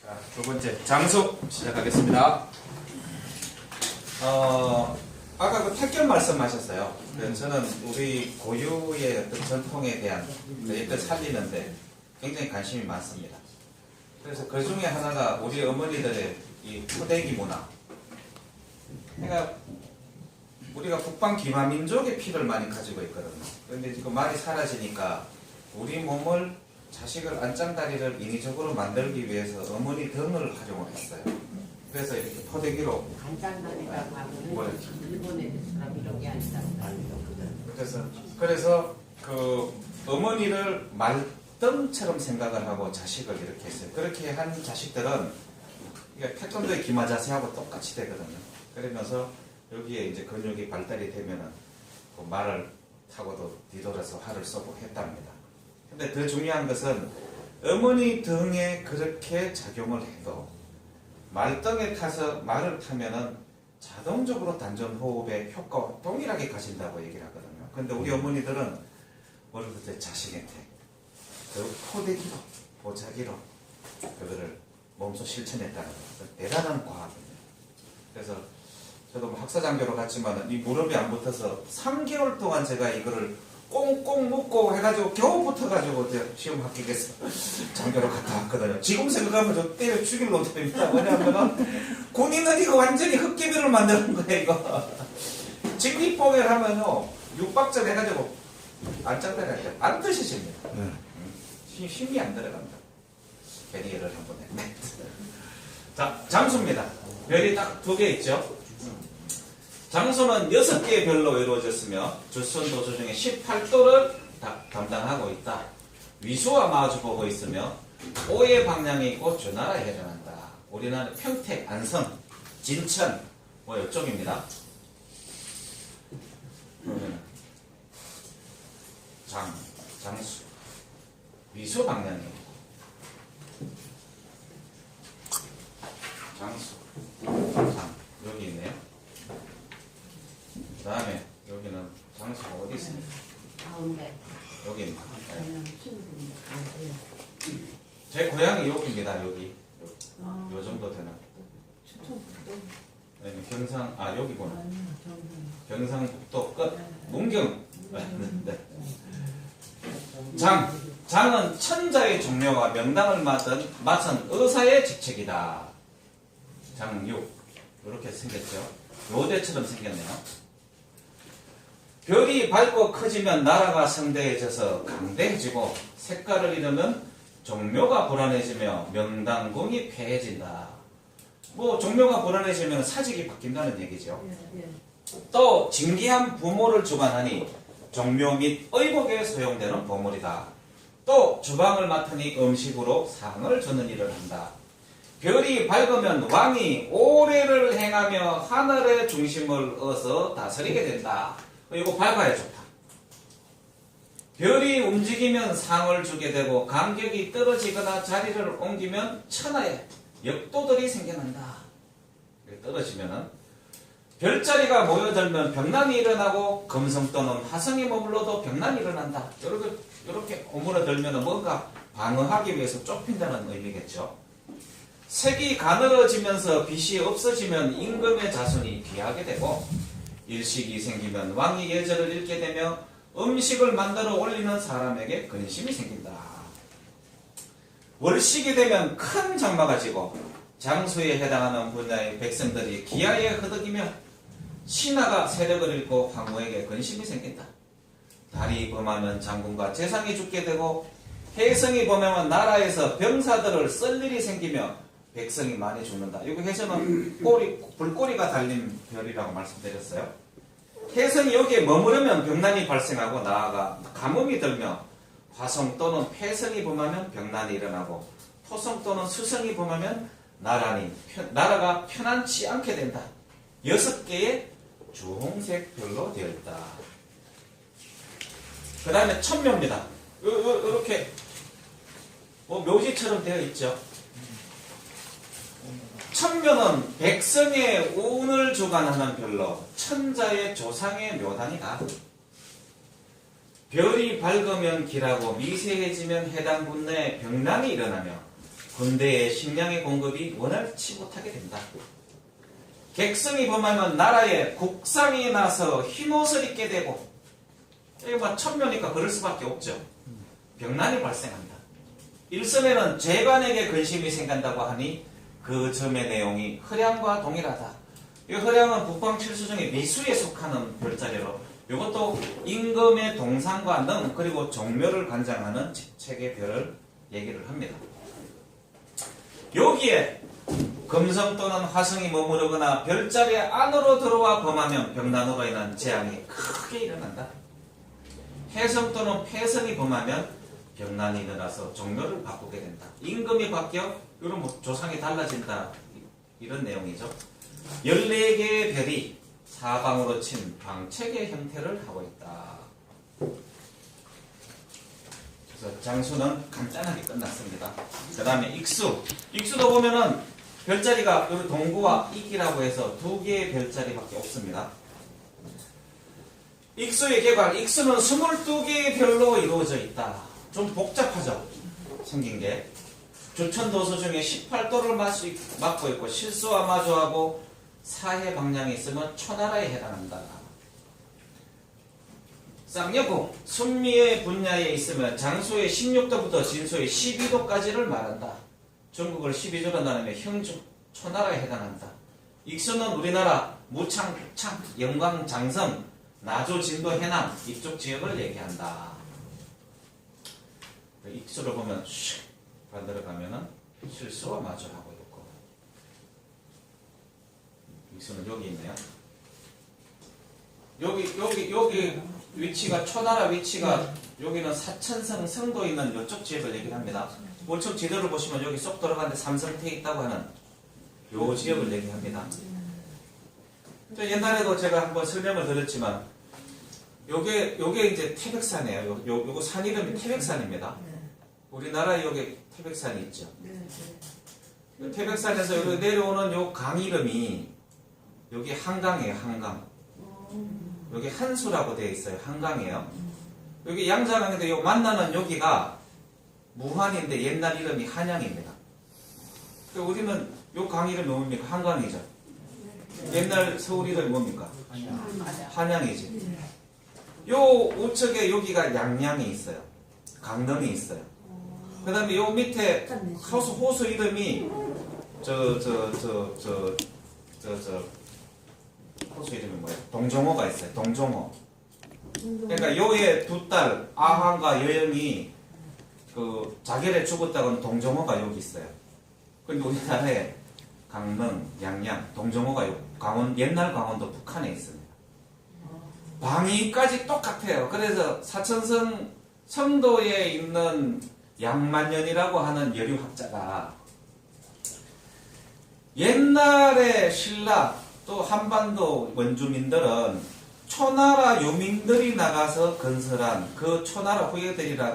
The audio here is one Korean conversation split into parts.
자, 두 번째 장수 시작하겠습니다. 아까 그 택견 말씀하셨어요. 저는 우리 고유의 어떤 전통에 대한 이걸 살리는데 굉장히 관심이 많습니다. 그래서 그 중에 하나가 우리 어머니들의 이 포대기 문화. 그러니까 우리가 북방 기마민족의 피를 많이 가지고 있거든요. 그런데 지금 말이 사라지니까 우리 몸을 자식을 안짱다리를 인위적으로 만들기 위해서 어머니 등을 활용을 했어요. 그래서 이렇게 포대기로 안짱다리라고 하면 일본의 사람 이런 게 아니다. 그래서 그 어머니를 말등처럼 생각을 하고 자식을 이렇게 했어요. 그렇게 한 자식들은 태권도의 기마 자세하고 똑같이 되거든요. 그러면서 여기에 이제 근육이 발달이 되면은 그 말을 타고도 뒤돌아서 활을 쏘고 했답니다. 근데 더 중요한 것은 어머니 등에 그렇게 작용을 해도 말등에 타서 말을 타면은 자동적으로 단전 호흡의 효과와 동일하게 가진다고 얘기를 하거든요. 근데 우리 어머니들은 어렸을 때 자식한테 그 포대기로 보자기로 그거를 몸소 실천했다는 것은 대단한 과학입니다. 그래서 저도 학사장교로 갔지만 이 무릎이 안 붙어서 3개월 동안 제가 이거를 꽁꽁 묶고 해가지고 겨우 붙어가지고 시험 합격해서 장교로 갔다 왔거든요. 지금 생각하면 저 때려 죽일 놈들입니다. 왜냐하면 군인은 이거 완전히 흙개비를 만드는 거예요. 이거 직립봉을 하면요 6박절 해가지고 안짱다리 할 때 안 드시십니다. 힘이 안 들어갑니다. 괜히 예를 한번 했네. 자, 장수입니다. 별이 딱 2개 있죠. 장수는 6개의 별로 이루어졌으며 주선도수 중에 18도를 담당하고 있다. 위수와 마주보고 있으며 5의 방향이 있고 주나라에 해당한다. 우리나라 평택, 안성, 진천 뭐 이쪽입니다. 장수 위수 방향이 장수 여기 있네요. 그 다음에 여기는 장수가 어디 있습니까? 가운데. 여기 있습니다. 제 고향이 여기입니다. 여기 요 정도 되나? 아니면 경상 여기구나. 경상북도 끝 문경. 네. 장은 천자의 종묘와 명당을 맡은 의사의 직책이다. 장육 이렇게 생겼죠. 요대처럼 생겼네요. 별이 밝고 커지면 나라가 성대해져서 강대해지고 색깔을 잃으면 종묘가 불안해지며 명당궁이 폐해진다. 뭐 종묘가 불안해지면 사직이 바뀐다는 얘기죠. 또 징기한 부모를 주관하니 종묘 및 의복에 소용되는 보물이다. 또 주방을 맡으니 음식으로 상을 주는 일을 한다. 별이 밝으면 왕이 오래를 행하며 하늘의 중심을 얻어 다스리게 된다. 이거 밝아야 좋다. 별이 움직이면 상을 주게 되고 간격이 떨어지거나 자리를 옮기면 천하에 역도들이 생겨난다. 떨어지면은 별자리가 모여들면 병난이 일어나고 금성 또는 화성이 머물러도 병난이 일어난다. 이렇게 오므러들면 뭔가 방어하기 위해서 좁힌다는 의미겠죠. 색이 가늘어지면서 빛이 없어지면 임금의 자손이 귀하게 되고 일식이 생기면 왕이 예절을 잃게 되며 음식을 만들어 올리는 사람에게 근심이 생긴다. 월식이 되면 큰 장마가 지고 장수에 해당하는 분야의 백성들이 기아에 허덕이며 신하가 세력을 잃고 황후에게 근심이 생긴다. 달이 범하면 장군과 재상이 죽게 되고 해성이 범하면 나라에서 병사들을 쓸 일이 생기며 백성이 많이 죽는다. 이거 해성은 불꼬리가 달린 별이라고 말씀드렸어요. 해성이 여기에 머무르면 병난이 발생하고 나아가 가뭄이 들며 화성 또는 폐성이 범하면 병난이 일어나고 토성 또는 수성이 범하면 나라가 편안치 않게 된다. 6개의 주홍색 별로 되어 있다. 그 다음에 천묘입니다. 이렇게 묘지처럼 되어 있죠. 천묘는 백성의 운을 주관하는 별로 천자의 조상의 묘단이다. 별이 밝으면 길하고 미세해지면 해당 분야에 병난이 일어나며 군대의 식량의 공급이 원활치 못하게 된다. 객성이 범하면 나라에 국상이 나서 흰옷을 입게 되고, 이게 뭐 천묘니까 그럴 수밖에 없죠. 병난이 발생한다. 일선에는 재관에게 근심이 생긴다고 하니 그 점의 내용이 허량과 동일하다. 이 허량은 북방 칠수 중에 미수에 속하는 별자리로, 이것도 임금의 동상과 능 그리고 종묘를 관장하는 책의 별을 얘기를 합니다. 여기에 금성 또는 화성이 머무르거나 별자리 안으로 들어와 범하면 병난으로 인한 재앙이 크게 일어난다. 해성 또는 폐성이 범하면 병난이 일어나서 종묘를 바꾸게 된다. 임금이 바뀌어 이런 뭐 조상이 달라진다. 이런 내용이죠. 14개의 별이 사방으로 친 방책의 형태를 하고 있다. 그래서 장수는 간단하게 끝났습니다. 그 다음에 익수. 익수도 보면은 별자리가 여기 동구와 익이라고 해서 2개의 별자리밖에 없습니다. 익수의 개괄. 익수는 22개의 별로 이루어져 있다. 좀 복잡하죠? 생긴 게. 조천도서 중에 18도를 맡고 있고 실수와 마주하고 사해 방향에 있으면 초나라에 해당한다. 쌍여궁. 순미의 분야에 있으면 장수의 16도부터 진수의 12도까지를 말한다. 중국을 12조로 나누면 형주, 초나라에 해당한다. 익수는 우리나라 무창, 북창, 영광, 장성, 나조, 진도, 해남 이쪽 지역을 얘기한다. 익수를 보면 슉 반대로 가면은 실수와 마주하고 있고, 익수는 여기 있네요. 여기 위치가 초나라 위치가 여기는 사천성 성도 있는 이쪽 지역을 얘기를 합니다. 우측 지도를 보시면 여기 쏙 들어가는데 삼성태 있다고 하는 요 지역을 얘기합니다. 옛날에도 제가 한번 설명을 드렸지만 요게 이제 태백산이에요. 요거 산 이름이 태백산입니다. 우리나라에 여기 태백산이 있죠. 태백산에서 여기 내려오는 요 강 이름이 여기 한강이에요. 한강. 여기 한수라고 되어 있어요. 한강이에요. 여기 양자강인데 요 만나는 여기가 무한인데 옛날 이름이 한양입니다. 우리는 요 강 이름이 뭡니까? 한강이죠. 옛날 서울 이름이 뭡니까? 한양이지. 요 우측에 여기가 양양이 있어요. 강릉이 있어요. 그 다음에 요 밑에 호수 이름이 호수 이름이 뭐예요? 동종호가 있어요. 동종호. 그러니까 요의 두 딸 아한과 여영이 그 자결에 죽었다고는 동종호가 여기 있어요. 근데 우리나라에 강릉, 양양, 동종호가 옛날 강원도 북한에 있습니다. 방위까지 똑같아요. 그래서 사천성 성도에 있는 양만년이라고 하는 여류학자가 옛날에 신라 또 한반도 원주민들은 초나라 유민들이 나가서 건설한 그 초나라 후예들의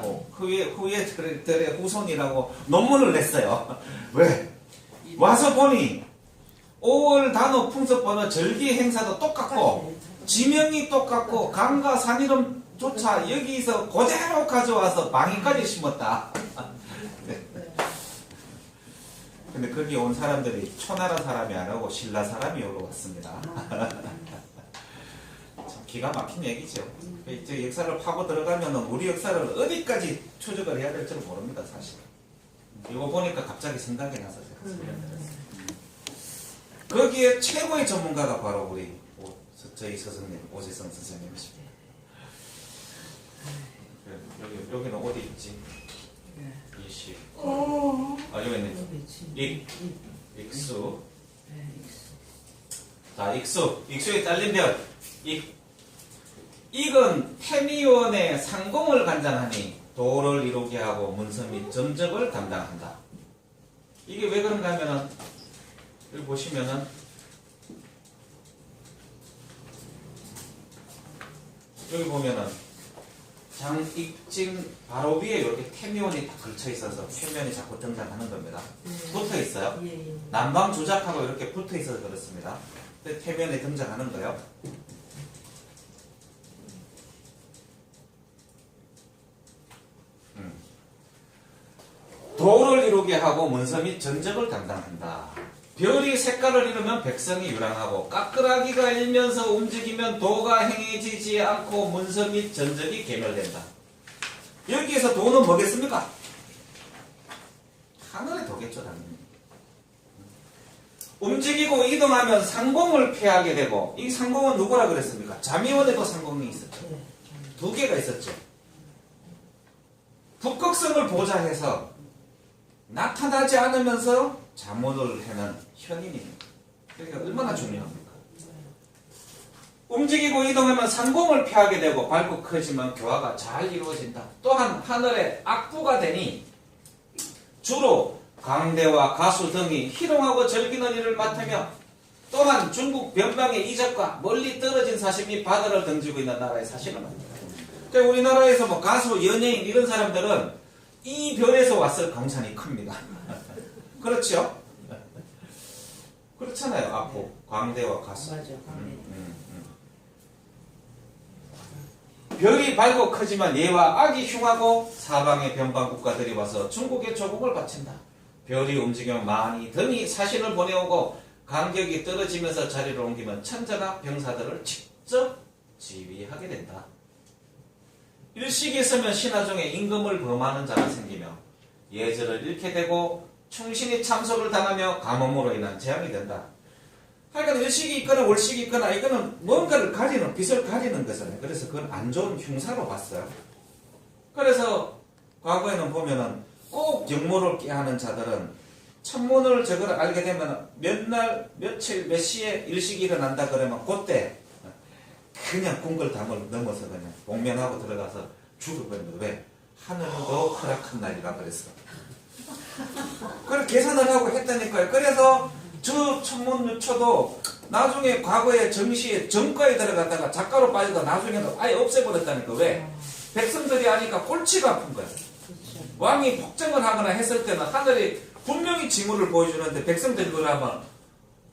후손이라고 논문을 냈어요. 왜? 와서 보니 5월 단오 풍습번호 절기 행사도 똑같고 지명이 똑같고 강과 산 이름조차 여기서 그대로 가져와서 방위까지 심었다. 근데 거기 온 사람들이 초나라 사람이 안 오고 신라 사람이 오러 왔습니다. 참 기가 막힌 얘기죠. 이제 역사를 파고 들어가면 우리 역사를 어디까지 추적을 해야 될지를 모릅니다, 사실. 이거 보니까 갑자기 생각이 나서 제가 설명드렸어요. 거기에 최고의 전문가가 바로 우리 저희 스승님, 오재성 선생님이십니다. 여기는 어디 있지? 20. 여기 있네. 익수. 자, 익수에 잘린 별. 익은 태미원의 상공을 관장하니 도를 이루게 하고 문서 및 점적을 담당한다. 이게 왜 그런가 하면은 여기 보시면은 여기 보면은 장익진 바로 위에 이렇게 태미원이 딱 걸쳐 있어서 태미원이 자꾸 등장하는 겁니다. 붙어 있어요. 남방 조작하고 이렇게 붙어 있어서 그렇습니다. 근데 태미원이 등장하는 거예요. 도를 이루게 하고 문서 및 전적을 담당한다. 별이 색깔을 잃으면 백성이 유랑하고 까끌하기가 일면서 움직이면 도가 행해지지 않고 문서 및 전적이 괴멸된다. 여기에서 도는 뭐겠습니까? 하늘의 도겠죠, 당연히. 움직이고 이동하면 상공을 피하게 되고, 이 상공은 누구라 그랬습니까? 자미원에도 상공이 있었죠. 두 개가 있었죠. 북극성을 보좌해서 나타나지 않으면서 자문을 해는 현인입니다. 그러니까 얼마나 중요합니까? 움직이고 이동하면 상공을 피하게 되고 밝고 커지면 교화가 잘 이루어진다. 또한 하늘의 악부가 되니 주로 강대와 가수 등이 희롱하고 즐기는 일을 맡으며 또한 중국 변방의 이적과 멀리 떨어진 사심이 바다를 등지고 있는 나라의 사실을 합니다. 그러니까 우리나라에서 뭐 가수, 연예인 이런 사람들은 이 별에서 왔을 가능성이 큽니다. 그렇죠? 그렇잖아요. 악보, 광대와 가수. 맞아. 별이 밝고 크지만 얘와 악이 흉하고 사방의 변방 국가들이 와서 중국의 조국을 바친다. 별이 움직이면 많이 등이 사신을 보내오고 간격이 떨어지면서 자리를 옮기면 천자가 병사들을 직접 지휘하게 된다. 일식이 있으면 신하 중에 임금을 범하는 자가 생기며 예절을 잃게 되고 충신이 참소를 당하며 가뭄으로 인한 재앙이 된다. 하여간 일식이 있거나 월식이 있거나 이거는 뭔가를 가리는, 빛을 가리는 것이에요. 그래서 그건 안 좋은 흉사로 봤어요. 그래서 과거에는 보면은 꼭 역모를 깨하는 자들은 천문을 저걸 알게 되면 몇 날, 며칠, 몇 시에 일식이 일어난다 그러면 그때 그냥 궁궐담을 넘어서 그냥 복면하고 들어가서 죽어버립니다. 왜? 하늘도 허락한 날이라 그랬어. 그걸 계산을 하고 했다니까요. 그래서 저 천문유초도 나중에 과거에 정시에 정과에 들어갔다가 작가로 빠지다 나중에는 아예 없애버렸다니까. 왜? 백성들이 하니까 꼴찌가 아픈 거야. 왕이 폭정을 하거나 했을 때는 하늘이 분명히 징후를 보여주는데 백성들이 그러면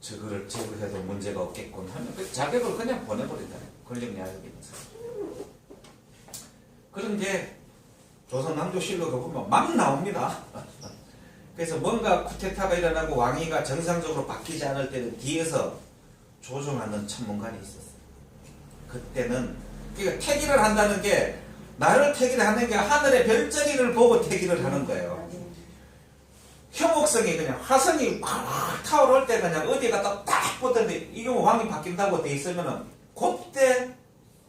저거를 제거해도 문제가 없겠군 하면 그 자격을 그냥 보내버린다네. 권력야욕이면서. 그런 게 조선 왕조실록에 보면 막 나옵니다. 그래서 뭔가 쿠데타가 일어나고 왕위가 정상적으로 바뀌지 않을 때는 뒤에서 조종하는 천문관이 있었어요. 그때는 그러니까 태기를 한다는 게 나를 태기를 하는 게 하늘의 별자리를 보고 태기를 하는 거예요. 혐옥성이 그냥 화성이 확 타오를 때 그냥 어디에 갖다 딱 붙었는데 이게 뭐 왕이 바뀐다고 돼 있으면은 그때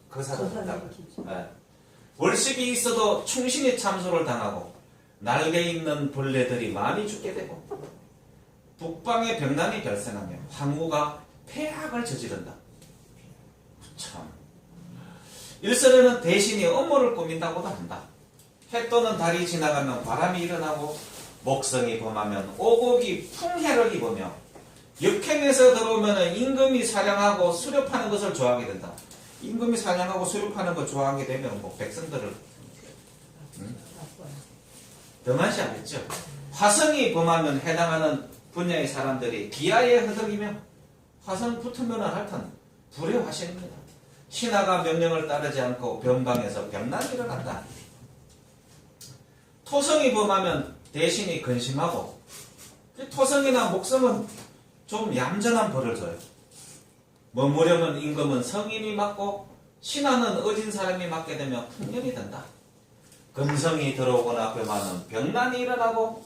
그 사람을 한다고. 네. 월식이 있어도 충신이 참소를 당하고 날개 있는 벌레들이 많이 죽게 되고 북방에 병난이 발생하며 항우가 폐악을 저지른다. 참. 일설에는 대신이 업무를 꾸민다고도 한다. 해 또는 달이 지나가면 바람이 일어나고 목성이 범하면 오곡이 풍해를 입으며 역행에서 들어오면 임금이 사냥하고 수렵하는 것을 좋아하게 된다. 임금이 사냥하고 수렵하는 걸 좋아하게 되면 뭐 백성들을 더만시 하겠죠. 화성이 범하면 해당하는 분야의 사람들이 기아에 허덕이며 화성 붙으면 하여튼 불의 화신입니다. 신하가 명령을 따르지 않고 변방에서 병난이 일어난다. 토성이 범하면 대신이 근심하고 토성이나 목성은 좀 얌전한 벌을 줘요. 머무려면 임금은 성인이 맡고 신하는 어진 사람이 맡게 되면 풍년이 된다. 금성이 들어오거나 범하면 병난이 일어나고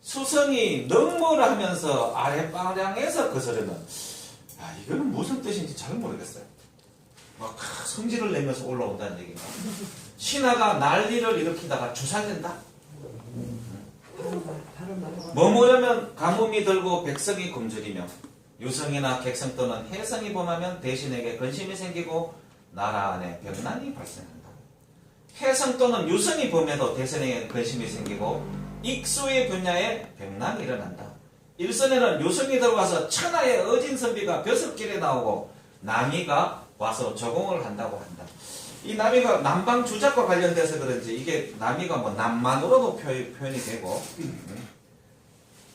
수성이 능모를 하면서 아랫방향에서 거스르면 이거는 무슨 뜻인지 잘 모르겠어요. 막 성질을 내면서 올라온다는 얘기가. 신하가 난리를 일으키다가 주살된다. 머무려면 가뭄이 들고 백성이 굶주리며 유성이나 객성 또는 해성이 범하면 대신에게 근심이 생기고 나라 안에 병난이 발생한다. 해성 또는 유성이 범해도 대신에게 근심이 생기고 익수의 분야에 병난이 일어난다. 일선에는 유성이 들어와서 천하의 어진 선비가 벼슬길에 나오고 남이가 와서 조공을 한다고 한다. 이 남이가 남방 주작과 관련돼서 그런지 이게 남이가 뭐 남만으로도 표현이 되고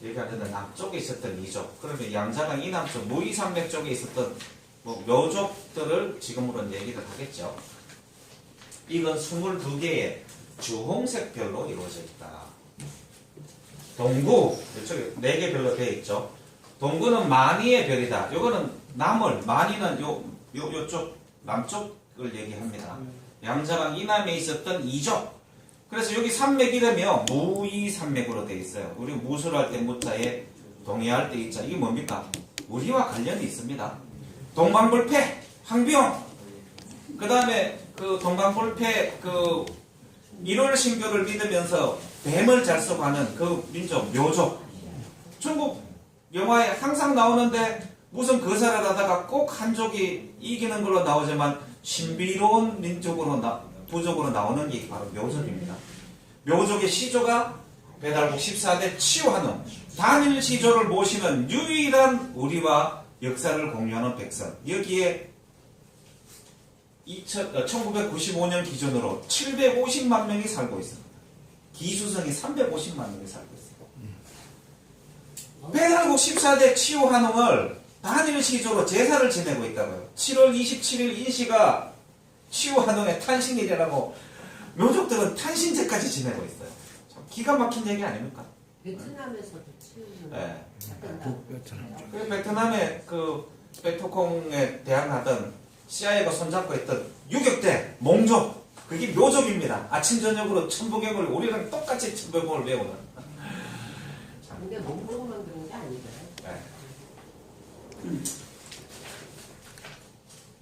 여기가 남쪽에 있었던 이족, 그러면 양자강 이남쪽 무이산맥 쪽에 있었던 뭐 묘족들을 지금으로는 얘기를 하겠죠. 이건 22개의 주홍색 별로 이루어져 있다. 동구, 이쪽에 4개 별로 되어 있죠. 동구는 만이의 별이다. 요거는 남을, 만이는 요쪽 남쪽을 얘기합니다. 양자강 이남에 있었던 이족. 그래서 여기 산맥 이름이요 무이산맥으로 되어 있어요. 우리 무술 할 때 무자에 동의할 때 있자. 이게 뭡니까? 우리와 관련이 있습니다. 동방불패, 황비용. 그 다음에 그 동방불패 그 일월신교를 믿으면서 뱀을 잘 쏘가는 그 민족 묘족. 중국 영화에 항상 나오는데 무슨 거사를 하다가 꼭 한족이 이기는 걸로 나오지만 신비로운 민족으로 부족으로 나오는 게 바로 묘족입니다. 묘족의 시조가 배달국 14대 치유한웅 단일 시조를 모시는 유일한 우리와 역사를 공유하는 백성. 여기에 1995년 기준으로 750만 명이 살고 있습니다. 기수성이 350만 명이 살고 있습니다. 배달국 14대 치유한웅을 단일 시조로 제사를 지내고 있다고요. 7월 27일 인시가 치유한웅의 탄신일이라고 묘족들은 탄신제까지 지내고 있어요. 참 기가 막힌 얘기 아닙니까? 베트남에서도 치우는. 네. 북베트남 쪽. 그 베트남의 그 베토콩에 대항하던 CIA가 손잡고 있던 유격대 몽족 그게 묘족입니다. 아침 저녁으로 천부경을 우리랑 똑같이 천부경을 외우는. 근데 몽골만 그런 게 아니잖아요. 네.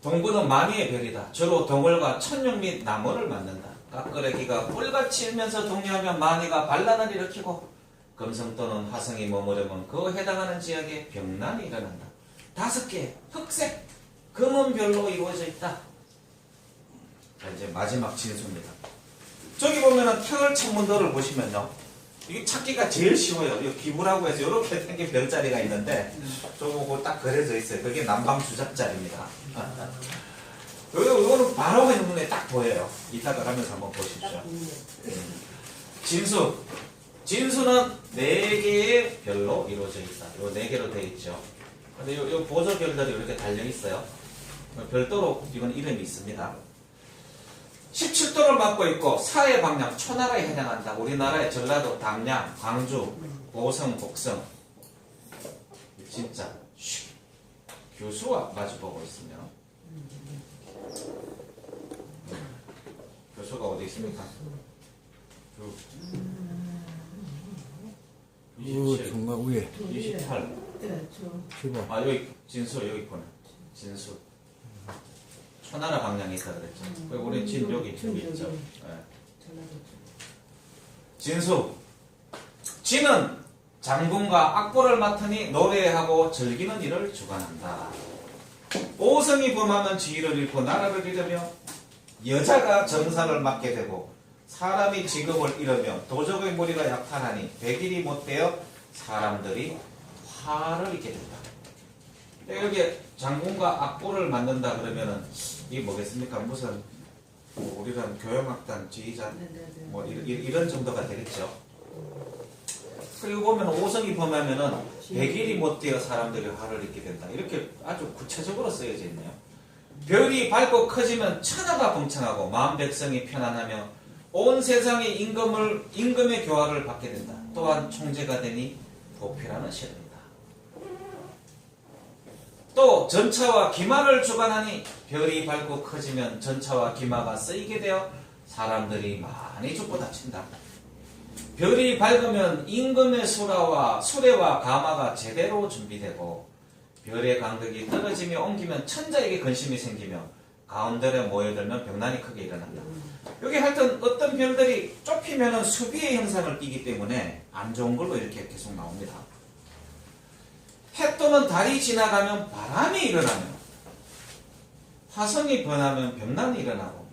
동구는 만이의 별이다. 주로 동굴과 천룡 및 나무를 만든다. 까끄레기가 뿔같이 일면서 동요하며 만이가 반란을 일으키고 금성 또는 화성이 머무르면 그 해당하는 지역에 병난이 일어난다. 5개 흑색 검은 별로 이루어져 있다. 자, 이제 마지막 진수입니다. 저기 보면은 태을 천문도를 보시면요. 이게 찾기가 제일 쉬워요. 이 기부라고 해서 이렇게 생긴 별자리가 있는데 저거 딱 그려져 있어요. 그게 남방 주잡자리입니다. 이거는 바로 그냥 눈에 딱 보여요. 이따가 가면서 한번 보십시오. 진수. 진수는 4개의 별로 이루어져 있다. 요 4개로 되어 있죠. 근데 요 보조별들이 이렇게 달려 있어요. 별도로 이건 이름이 있습니다. 17도를 맡고 있고 사해 방향 초나라에 해당한다. 우리나라의 전라도, 담양, 광주, 보성, 곡성. 진짜 교수와 마주보고 있으면 교수가 어디 있습니까? 27, 중간 위에 28. 기본. 아 여기 진수 여기 있구나. 진수. 초나라 방향에 있다 그랬죠. 우리 진 여기 있죠. 네. 진수. 진은 장군과 악보를 맡으니 노래하고 즐기는 일을 주관한다. 오성이 범하면 지위를 잃고 나라를 잃으며 여자가 정사를 맡게 되고 사람이 직업을 잃으며 도적의 머리가 약탈하니 백일이 못되어 사람들이 화를 입게 된다. 여기 장군과 악보를 만든다 그러면은 이게 뭐겠습니까? 무슨 우리는 교향악단 지휘자 뭐 이런 정도가 되겠죠. 그리고 보면 오성이 범하면은 백일이 못되어 사람들이 화를 입게 된다. 이렇게 아주 구체적으로 쓰여져 있네요. 별이 밝고 커지면 천하가 번창하고 마음 백성이 편안하며 온 세상의 임금의 교화를 받게 된다. 또한 총재가 되니 보필하는 시입니다. 또 전차와 기마를 주관하니 별이 밝고 커지면 전차와 기마가 쓰이게 되어 사람들이 많이 죽고 다친다. 별이 밝으면 임금의 수레와 가마가 제대로 준비되고 별의 간극이 떨어지며 옮기면 천자에게 근심이 생기며 가운데에 모여들면 병난이 크게 일어난다. 여기 하여튼 어떤 별들이 좁히면 수비의 현상을 띠기 때문에 안 좋은 걸로 이렇게 계속 나옵니다. 해 또는 달이 지나가면 바람이 일어나며 화성이 번하면 병난이 일어나고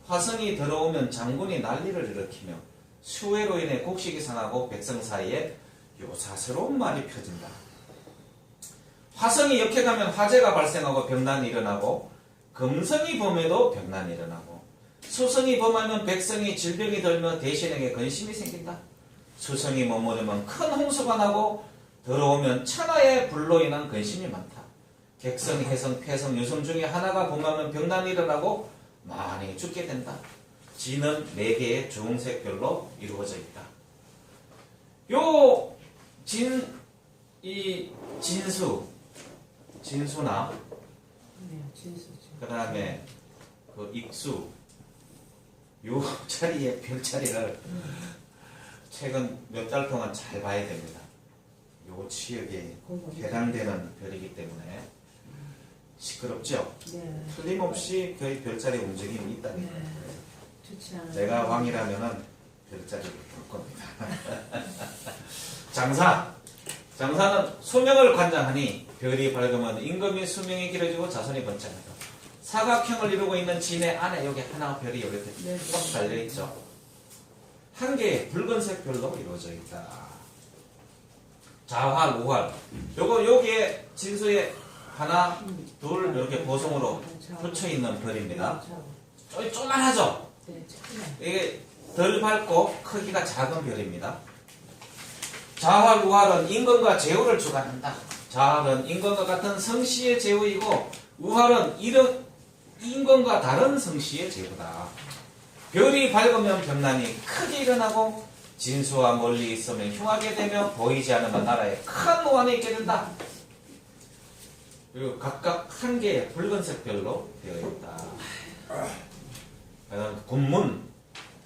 화성이 들어오면 장군이 난리를 일으키며 수해로 인해 곡식이 상하고 백성 사이에 요사스러운 말이 펴진다. 화성이 역해가면 화재가 발생하고 병난이 일어나고 금성이 범해도 병난이 일어나고 수성이 범하면 백성이 질병이 들며 대신에게 근심이 생긴다. 수성이 머무르면 큰 홍수가 나고 들어오면 천하의 불로 인한 근심이 많다. 객성, 해성, 폐성, 유성 중에 하나가 범하면 병난이 일어나고 많이 죽게 된다. 진은 4개의 주홍색 별로 이루어져 있다. 요 이 진수나 네, 진수죠. 그 다음에 그 익수 요 자리에 별자리를 최근 몇 달 동안 잘 봐야 됩니다. 요 지역에 해당되는 별이기 때문에 시끄럽죠? 네. 틀림없이 거의 별자리 움직임이 있다는 네. 거예요. 좋지 않아요. 내가 왕이라면은 별자리를 볼 겁니다. 장사는 수명을 관장하니 별이 밝으면 임금이 수명이 길어지고 자손이 번창한다. 사각형을 이루고 있는 진의 안에 여기 하나 별이 이렇게 네. 쫙 달려있죠. 한 개의 붉은색 별로 이루어져 있다. 자활, 우활. 여기에 진수에 하나, 둘 이렇게 보송으로 붙여 있는 별입니다. 쪼만하죠? 네, 조그만. 이게 덜 밝고 크기가 작은 별입니다. 자활, 우활은 임금과 제후를 주관한다. 자활은 임금과 같은 성씨의 제후이고 우활은 임금과 다른 성씨의 제후다. 별이 밝으면 병난이 크게 일어나고 진수와 멀리 있으면 흉하게 되며 보이지 않으면 나라에 큰 노안이 있게 된다. 그리고 각각 한 개의 붉은색 별로 되어 있다.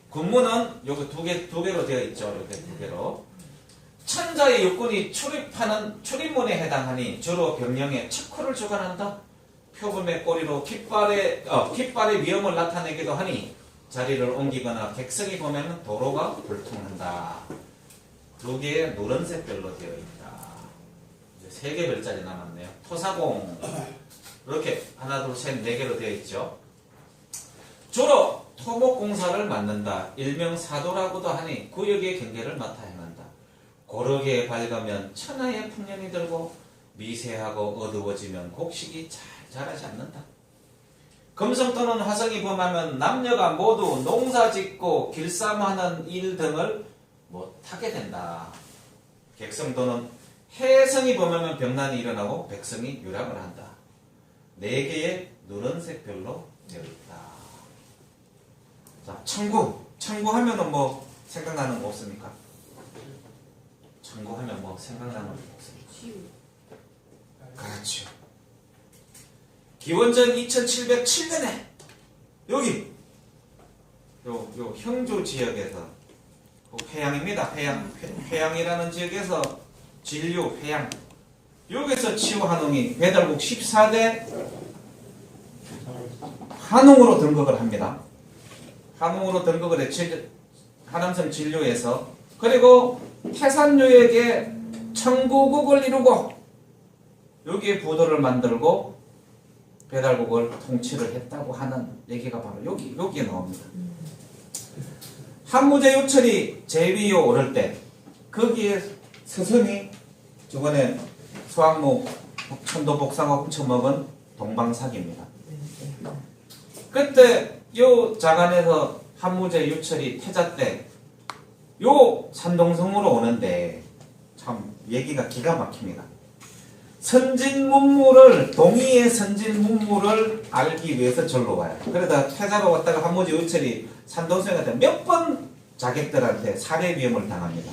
군문은 여기 두 개로 되어 있죠. 이렇게 두 개로. 천자의 육군이 출입문에 해당하니 주로 병령의 척후를 주관한다. 표범의 꼬리로 깃발의 위험을 나타내기도 하니 자리를 옮기거나 객석이 보면 도로가 불통한다. 두 개의 노란색 별로 되어 있다. 이제 세 개 별자리 남았네요. 토사공 이렇게 하나 둘 셋 네 개로 되어 있죠. 주로 토목공사를 맡는다. 일명 사도라고도 하니 구역의 경계를 맡아 행한다. 고르게 밝으면 천하의 풍년이 들고 미세하고 어두워지면 곡식이 잘 자라지 않는다. 금성 또는 화성이 범하면 남녀가 모두 농사짓고 길쌈하는 일 등을 못하게 된다. 객성 또는 해성이 범하면 병난이 일어나고 백성이 유락을 한다. 네 개의 노란색 별로 되어 있다. 자, 청구하면은 뭐 생각나는 거 없습니까? 청구하면 뭐 생각나는 거 없습니까? 치유. 그렇죠. 기원전 2707년에 여기 요 형조 지역에서 회양입니다. 회양이라는 지역에서 진류 회양 여기서 치유한웅이 배달국 14대 한웅으로 등극을 합니다. 한웅으로 등극을 해 하남성 진류에서 그리고 태산유에게 청구국을 이루고 여기에 부도를 만들고 배달국을 통치를 했다고 하는 얘기가 바로 여기에 나옵니다. 한무제 요철이 제위에 오를 때 거기에 스승이 저번에 수학무 천도복상을 훔쳐먹은 동방사기입니다. 그때 요 자간에서 한무제 유철이 태자 때 요 산동성으로 오는데 참 얘기가 기가 막힙니다. 동이의 선진문물을 알기 위해서 절로 와요. 그러다 태자로 왔다가 한무제 유철이 산동성한테 몇 번 자객들한테 살해 위험을 당합니다.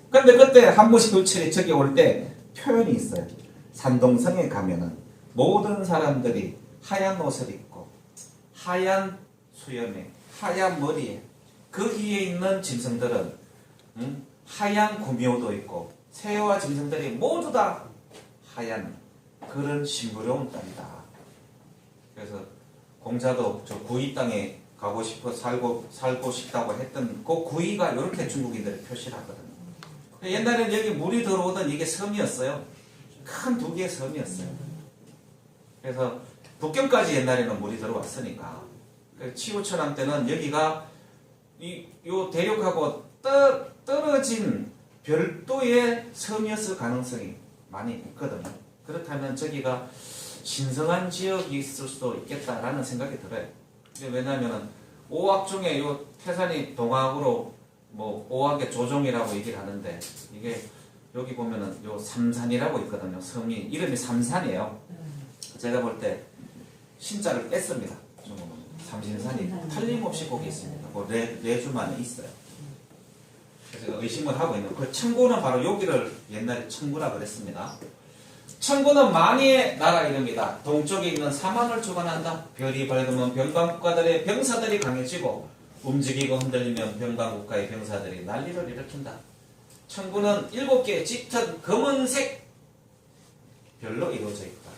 근데 그때 한무제 유철이 저기 올 때 표현이 있어요. 산동성에 가면은 모든 사람들이 하얀 옷을 입고 하얀 수염에 하얀 머리에 거기에 있는 짐승들은 하얀 구미호도 있고 새와 짐승들이 모두 다 하얀 그런 싱그러운 땅이다. 그래서 공자도 저 구이 땅에 가고 싶어 살고 싶다고 했던 그 구이가 이렇게 중국인들이 표시를 하거든요. 옛날에는 여기 물이 들어오던 이게 섬이었어요. 큰 두 개의 섬이었어요. 그래서 북경까지 옛날에는 물이 들어왔으니까 치우천왕 때는 여기가 요 대륙하고 떨어진 별도의 섬이었을 가능성이 많이 있거든요. 그렇다면 저기가 신성한 지역이 있을 수도 있겠다라는 생각이 들어요. 왜냐하면 오악 중에 요 태산이 동악으로 오악의 조종이라고 얘기를 하는데 이게 여기 보면은 요 삼산이라고 있거든요. 섬이 이름이 삼산이에요. 제가 볼 때 신자를 뺐습니다. 삼신산이 틀림없이 거기 있습니다. 네 주만에 있어요. 그래서 제가 의심을 하고 있는 그 청구는 바로 여기를 옛날에 청구라 그랬습니다. 청구는 만이의 나라 이름이다. 동쪽에 있는 사만을 주관한다. 별이 밝으면 병강국가들의 병사들이 강해지고 움직이고 흔들리면 병강국가의 병사들이 난리를 일으킨다. 청구는 7개의 짙은 검은색 별로 이루어져 있다.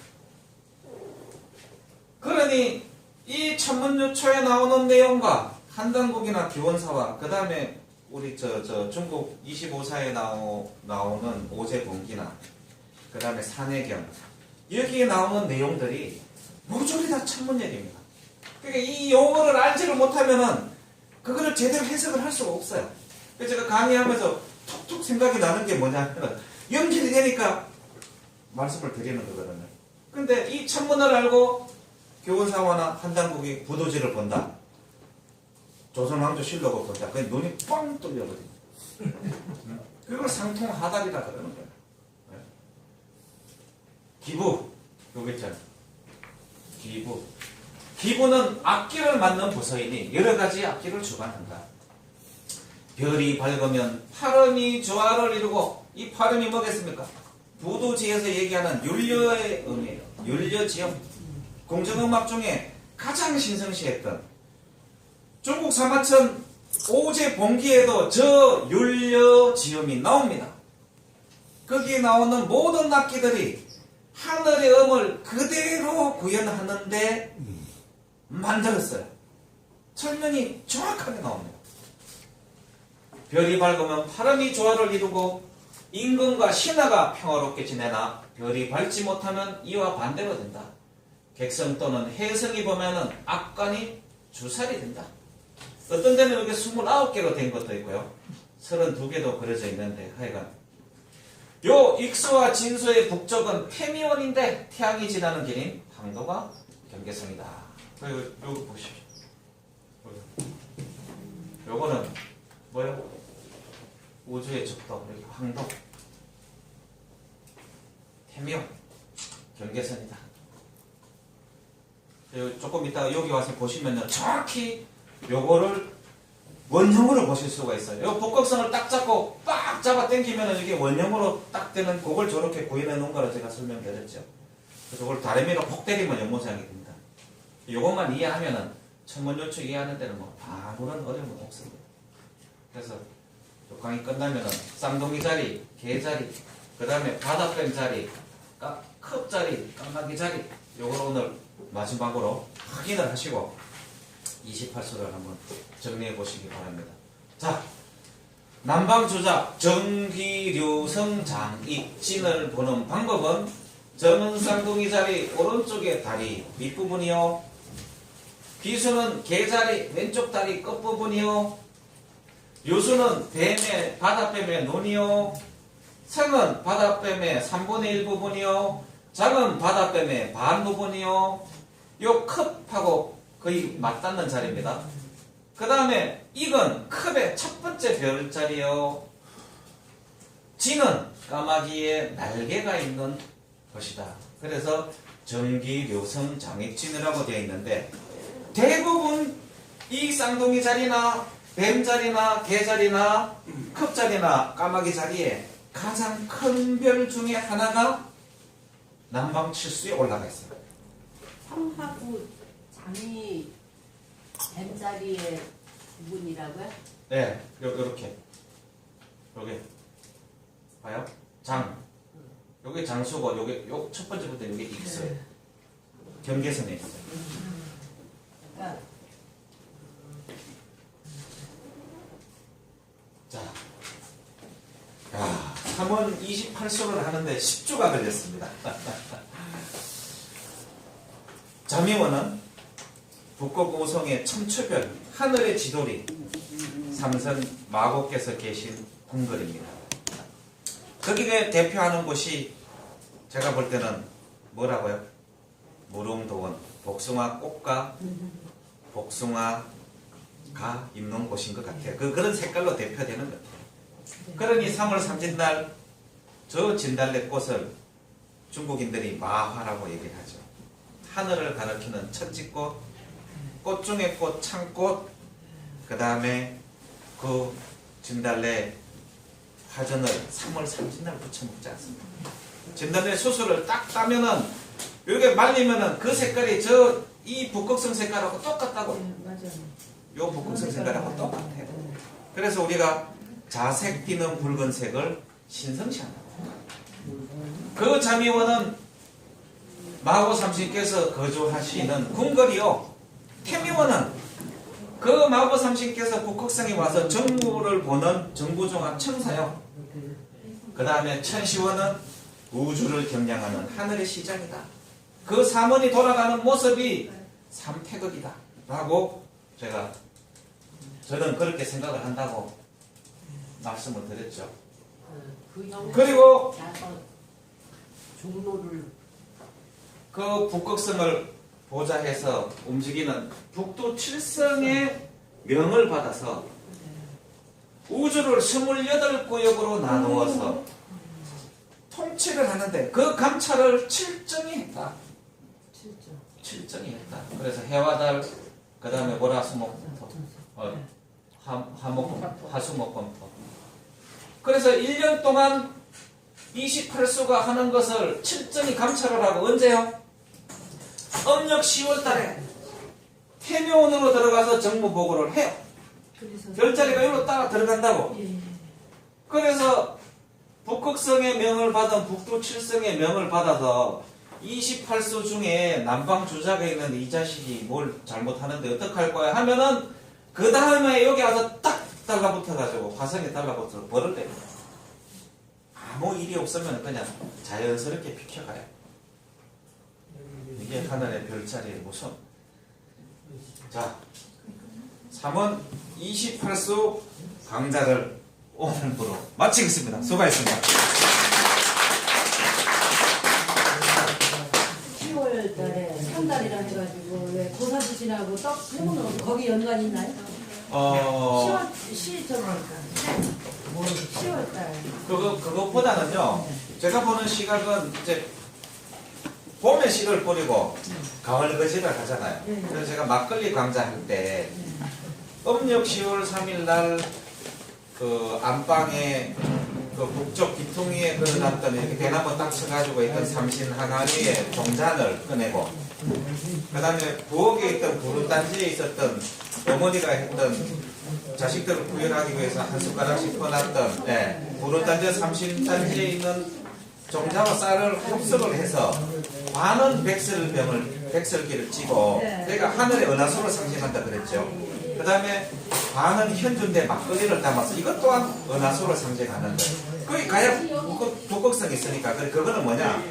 그러니 이 천문유초에 나오는 내용과 한단국이나 기원사와 그 다음에 우리 중국 25사에 나오는 오제본기나 그 다음에 산해경 여기에 나오는 내용들이 모조리 다 천문역입니다. 그러니까 이 용어를 알지를 못하면은 그거를 제대로 해석을 할 수가 없어요. 그래서 제가 강의하면서 툭툭 생각이 나는 게 뭐냐면 연결이 되니까 말씀을 드리는 거거든요. 근데 이 천문을 알고 교원사화나 한단국이 부도지를 본다. 조선왕조실록을 본다. 그냥 눈이 뻥 뚫려버립니다. 그걸 상통하달이라 그러는 거예요. 기부, 여기 있잖아요. 기부는 악기를 맡는 부서이니 여러 가지 악기를 주관한다. 별이 밝으면 파름이 조화를 이루고 이 파름이 뭐겠습니까? 부도지에서 얘기하는 율려의 음이에요. 율려지음. 공정음악 중에 가장 신성시했던 중국 사마천 오제본기에도 저 율려지음이 나옵니다. 거기에 나오는 모든 악기들이 하늘의 음을 그대로 구현하는데 만들었어요. 설명이 정확하게 나옵니다. 별이 밝으면 파름이 조화를 이루고 임금과 신하가 평화롭게 지내나 별이 밝지 못하면 이와 반대로 된다. 객성 또는 혜성이 보면은 악관이 주살이 된다. 어떤 데는 여기 29개로 된 것도 있고요. 32개도 그려져 있는데 하여간 요 익수와 진수의 북쪽은 태미원인데 태양이 지나는 길인 황도가 경계선이다. 요거 보십시오. 요거는 뭐예요? 우주의 적도 여기 황도 태미원 경계선이다. 조금 이따가 여기 와서 보시면요 정확히 요거를 원형으로 보실 수가 있어요. 요 복각선을 딱 잡고 빡 잡아 당기면 이게 원형으로 딱 되는 그걸 저렇게 구현해 놓은 거라 제가 설명드렸죠. 그래서 그걸 다리미로 폭 때리면 연모양이 됩니다. 요것만 이해하면은 천문요초 이해하는 데는 뭐 아무런 어려움은 없습니다. 그래서 강의 끝나면은 쌍둥이 자리, 개 자리, 그 다음에 바다뱀 자리, 컵 자리, 까마귀 자리 요걸 오늘 마지막으로 확인을 하시고 28수를 한번 정리해 보시기 바랍니다. 자, 남방주작 정기류성장입진을 보는 방법은 정은 쌍둥이 자리 오른쪽에 다리 밑부분이요, 비수는 개자리 왼쪽 다리 끝부분이요, 요수는 뱀의 바다뱀의 눈이요, 성은 바다뱀의 3분의 1 부분이요, 장은 바다뱀의 반 부분이요, 요 컵하고 거의 맞닿는 자리입니다. 그 다음에 익은 컵의 첫 번째 별자리요, 진은 까마귀의 날개가 있는 것이다. 그래서 정기묘성 장익진이라고 되어 있는데 대부분 이 쌍둥이 자리나 뱀 자리나 개 자리나 컵 자리나 까마귀 자리에 가장 큰 별 중에 하나가 남방칠수에 올라가 있어요. 성하고 장이 뱀자리의 부분이라고요? 네, 요렇게 여기 봐요. 장 여기 장수고 여기 요 첫 번째부터 여기 익어요. 경계선에 있어요. 그러니까 자, 야, 3원 28수를 하는데 10주가 걸렸습니다. 자미원은 북극 우성의 첨추별 하늘의 지도리 삼선 마고께서 계신 궁궐입니다. 거기에 대표하는 곳이 제가 볼 때는 뭐라고요? 무릉도원, 복숭아 꽃과 복숭아가 있는 곳인 것 같아요. 그런 색깔로 대표되는 것 같아요. 그러니 3월 3진날 저 진달래 꽃을 중국인들이 마화라고 얘기를 하죠. 하늘을 가리키는 첫째꽃, 꽃 중에 꽃, 창꽃, 그 다음에 그 진달래 파전을 3월 30날 부쳐 먹지 않습니다. 진단에 수술을 딱 따면은 이렇게 말리면은 그 색깔이 이 북극성 색깔하고 똑같다고. 맞아요. 요 북극성 색깔하고 똑같아요. 그래서 우리가 자색 띠는 붉은색을 신성시한다. 그 자미원은 마고 삼신께서 거주하시는 궁궐이요. 태미원은 그 마고 삼신께서 북극성에 와서 정부를 보는 정부종합 청사요. 그 다음에 천시원은 우주를 경량하는 하늘의 시장이다. 그 삼원이 돌아가는 모습이 삼태극이다 라고 저는 그렇게 생각을 한다고 말씀을 드렸죠. 그리고 종로를 그 북극성을 보좌해서 움직이는 북두 7성의 명을 받아서 우주를 28구역으로 나누어서 통치를 하는데 그 감찰을 칠정이 했다. 칠정이 했다. 그래서 해와 달, 그 다음에 월화수목금토, 화목금, 화수목금토. 그래서 1년 동안 28수가 하는 것을 칠정이 감찰을 하고 언제요? 음력 10월 달에 태묘원으로 들어가서 정무 보고를 해요. 별자리가 여기로 따라 들어간다고. 그래서 북극성의 명을 받은 북두 7성의 명을 받아서 28수 중에 남방 주자가 있는데 이 자식이 뭘 잘못하는데 어떡할 거야 하면은 그 다음에 여기 와서 딱 달라붙어가지고 화성에 달라붙어서 벌을 내요. 아무 일이 없으면 그냥 자연스럽게 비켜가요. 이게 하늘의 별자리의 모습. 자, 3원 28수 강좌를 오늘부로 마치겠습니다. 수고하셨습니다. 10월 달에 3달이라 해가지고 왜 고사부신하고 떡 해먹는 거기 연관이 있나요? 10월 달. 그것보다는요, 제가 보는 시각은 이제 봄에 씨를 뿌리고 가을 거지를 하잖아요. 그래서 제가 막걸리 강좌할 때 음력 10월 3일 날 그 안방에 그 북쪽 기퉁이에 걸어놨던 이렇게 대나무 딱 쳐가지고 있던 삼신 항아리에 종잔을 꺼내고, 그 다음에 부엌에 있던 부른단지에 있었던 어머니가 했던 자식들을 구현하기 위해서 한 숟가락씩 퍼놨던 부른단지 삼신단지에 있는 종자와 쌀을 합성을 해서 반은 백설기를 찌고, 그러니까 하늘의 은하수를 상징한다 그랬죠. 그 다음에 반은 현준대 막걸리를 담아서 이것 또한 은하수를 상징하는 거예요. 거기 가야 북극성이 있으니까. 그거는 뭐냐?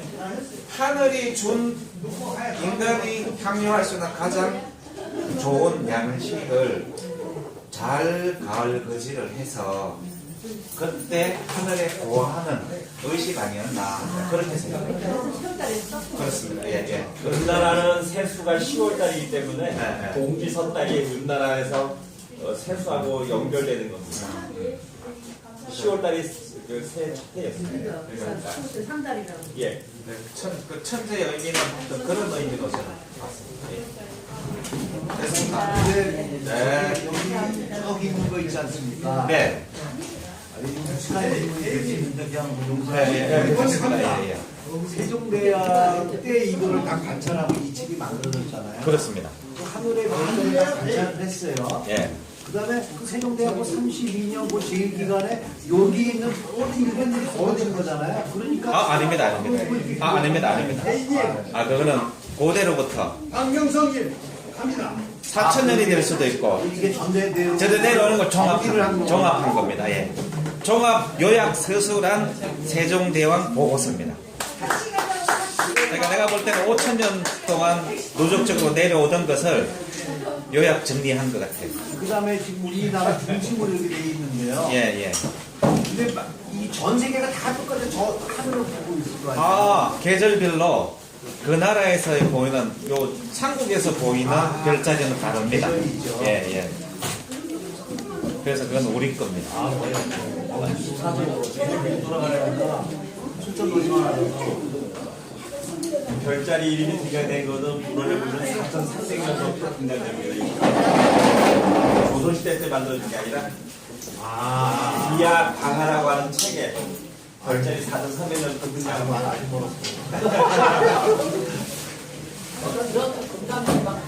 하늘이 준 인간이 향유할 수 있는 가장 좋은 양식을 잘 가을 거지를 해서 그때 하늘에 보호하는 의식 아니었나 그렇게 생각합니다. 그렇습니다. 예. 은나라는 세수가 10월달이기 때문에 네. 동지 섣달이 은나라에서 세수하고 연결되는 겁니다. 10월달이 그새 첫 해였습니다. 그러니까 3달이라고. 예. 그 천재의 의미는 어떤 그런 의미로 저는 봤습니다. 예. 됐습니다. 네. 여기 있는 거 있지 않습니까? 네. 세종대왕 때 이거를 딱 관찰하고 이 집이 만들어졌잖아요. 그렇습니다. 그 하늘의 별자리를 딱 관찰을 했어요. 예. 그 다음에 그 세종대왕 32년 그 재임기간에 여기 있는 모든 일본들이 거어진 거잖아요. 그러니까 아닙니다. 그거는 고대로부터 박명성님 갑니다. 4,000년이 될 수도 있고 이게 전대 저도 내려오는 걸 종합한 겁니다. 예. 종합 요약 서술한 세종대왕 보고서입니다. 그러니까 내가 볼 때는 5,000년 동안 누적적으로 내려오던 것을 요약 정리한 것 같아요. 그 다음에 지금 우리나라 중심으로 이렇게 돼 있는데요. 예. 근데 이 전 세계가 다 똑같이 저 하늘을 보고 있을 거 아니에요. 계절별로 그 나라에서 보이는 요 삼국에서 보이는 별자리는 다릅니다. 계절이죠. 예. 그래서 그건 우리 겁니다. 돌아가려니까 숫자 놓지만 않아요. 별자리 이름이 등장된 것은 불어를 보면 4,300년부터 등장됩니다. 조선시대 때 만들어진 게 아니라 이하 강하라고 하는 책에 별자리 4등 300년부터 등장한 거 아직 멀었어. 이렇게 건강이 막